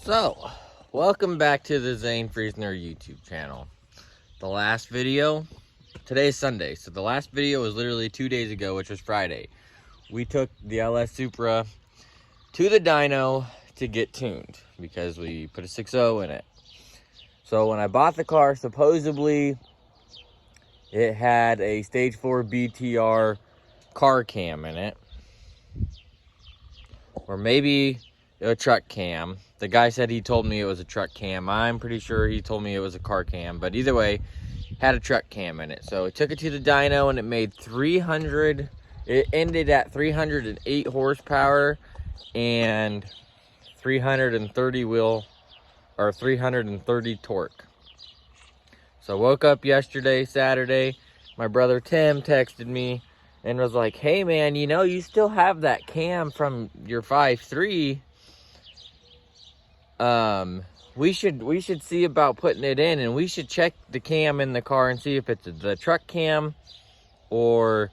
So, welcome back to the Zane Friesner YouTube channel. The last video, today's Sunday, so the last video was literally 2 days ago, which was Friday. We took the LS Supra to the dyno to get tuned because we put a 6.0 in it. So when I bought the car, supposedly it had a stage 4 BTR car cam in it, or maybe a truck cam. The guy said he told me it was a truck cam. I'm pretty sure he told me it was a car cam, but either way, had a truck cam in it. So it took it to the dyno and it made 300. It ended at 308 horsepower and 330 wheel or 330 torque. So I woke up yesterday, Saturday. My brother Tim texted me and was like, "Hey man, you know, you still have that cam from your 5.3. We should see about putting it in, and we should check the cam in the car and see if it's the truck cam or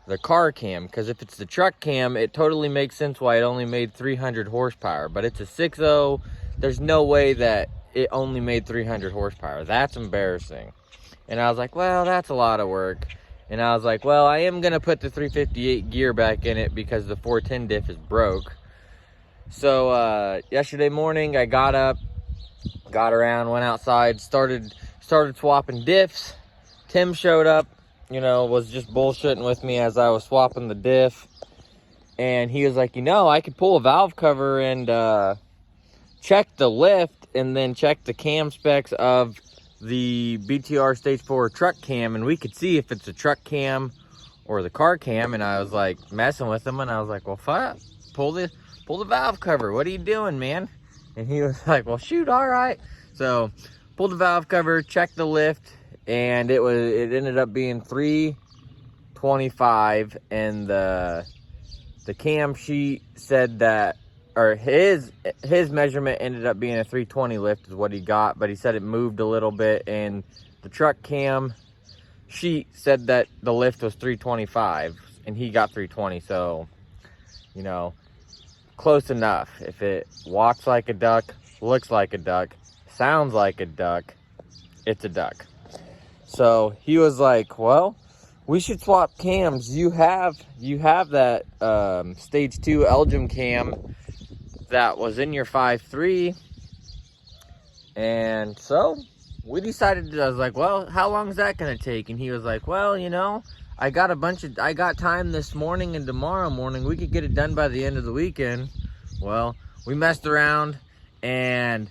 the car cam, because if it's the truck cam, it totally makes sense why it only made 300 horsepower, but it's a 6.0. There's no way that it only made 300 horsepower. That's embarrassing." And I was like, well, that's a lot of work. And I was like, well, I am gonna put the 358 gear back in it because the 410 diff is broke. So yesterday morning I got up, got around, went outside, started swapping diffs. Tim showed up, you know, was just bullshitting with me as I was swapping the diff, and he was like, you know, I could pull a valve cover and check the lift and then check the cam specs of the BTR stage 4 truck cam, and we could see if it's a truck cam or the car cam. And I was like messing with him, and I was like, well, fuck, pull the valve cover. What are you doing, man? And he was like, well, shoot, all right. So pulled the valve cover, checked the lift, and it ended up being 325, and the cam sheet said that, or his measurement ended up being a 320 lift is what he got, but he said it moved a little bit, and the truck cam sheet said that the lift was 325 and he got 320. So, you know, close enough. If it walks like a duck, looks like a duck, sounds like a duck, it's a duck. So he was like, well, we should swap cams. You have that stage 2 Elgin cam that was in your 5.3. And so we decided, I was like, well, how long is that gonna take? And he was like, well, you know, I got time this morning and tomorrow morning. We could get it done by the end of the weekend. Well, we messed around and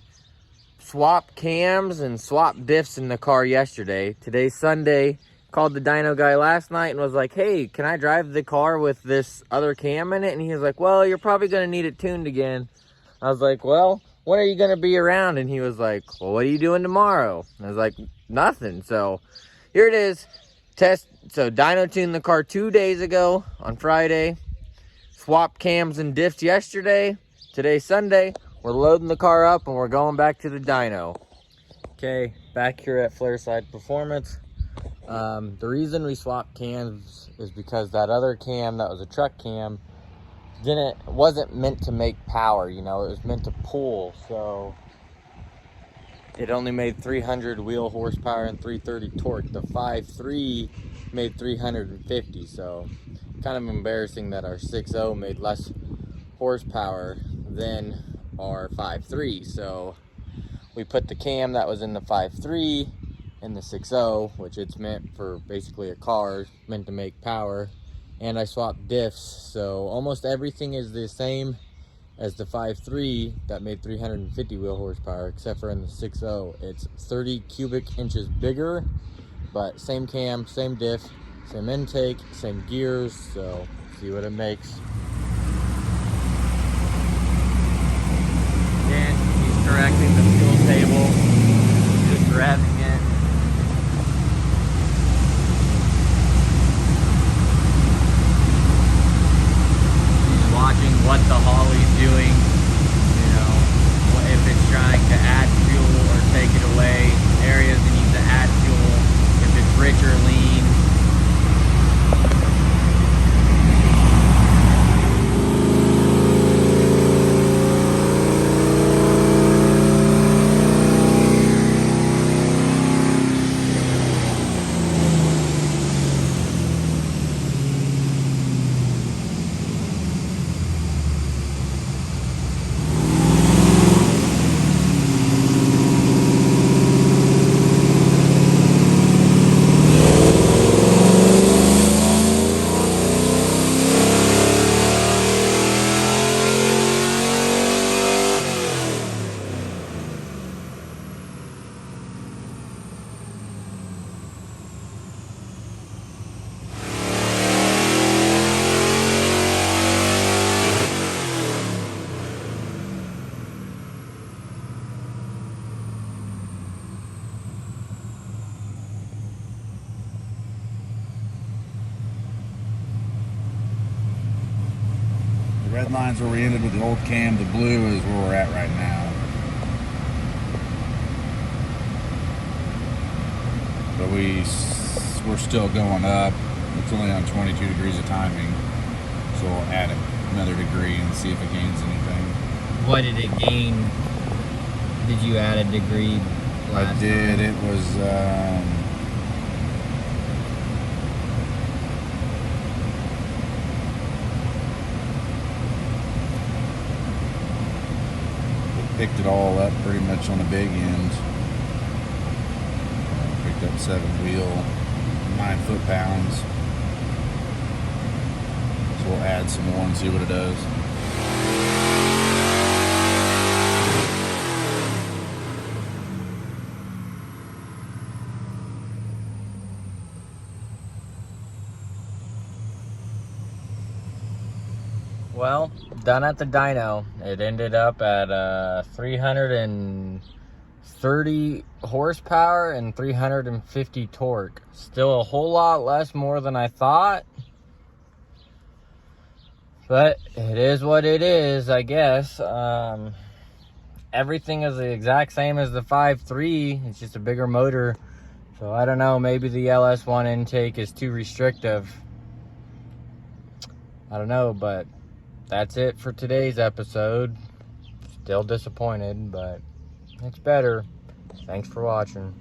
swapped cams and swapped diffs in the car yesterday. Today's Sunday. Called the dyno guy last night and was like, hey, can I drive the car with this other cam in it? And he was like, well, you're probably gonna need it tuned again. I was like, well, when are you gonna be around? And he was like, well, what are you doing tomorrow? And I was like, nothing. So here it is. So dyno tuned the car 2 days ago on Friday. Swapped cams and diffs yesterday. Today's Sunday. We're loading the car up and we're going back to the dyno. Okay, back here at Flairside Performance. The reason we swapped cams is because that other cam that was a truck cam wasn't meant to make power, you know, it was meant to pull. So it only made 300 wheel horsepower and 330 torque. The 5.3 made 350, so kind of embarrassing that our 6.0 made less horsepower than our 5.3. So we put the cam that was in the 5.3 in the 6.0, which it's meant for basically a car, meant to make power. And I swapped diffs, so almost everything is the same as the 5.3 that made 350 wheel horsepower, except for in the 6.0 it's 30 cubic inches bigger, but same cam, same diff, same intake, same gears. So see what it makes. Again, he's correcting the fuel table, just revving it. Watching what the Holly's doing, you know, if it's trying to add fuel or take it away, areas it needs to add fuel, if it's rich or lean. red line's where we ended with the old cam. The blue is where we're at right now. But we're still going up. It's only on 22 degrees of timing. So we'll add another degree and see if it gains anything. What did it gain? Did you add a degree last I did. time? It was picked it all up pretty much on the big end. Picked up 7 wheel, 9 foot-pounds. So we'll add some more and see what it does. Well, done at the dyno. It ended up at 330 horsepower and 350 torque. Still a whole lot less more than I thought. But it is what it is, I guess. Everything is the exact same as the 5.3. It's just a bigger motor. So I don't know, maybe the LS1 intake is too restrictive. I don't know, but that's it for today's episode. Still disappointed, but it's better. Thanks for watching.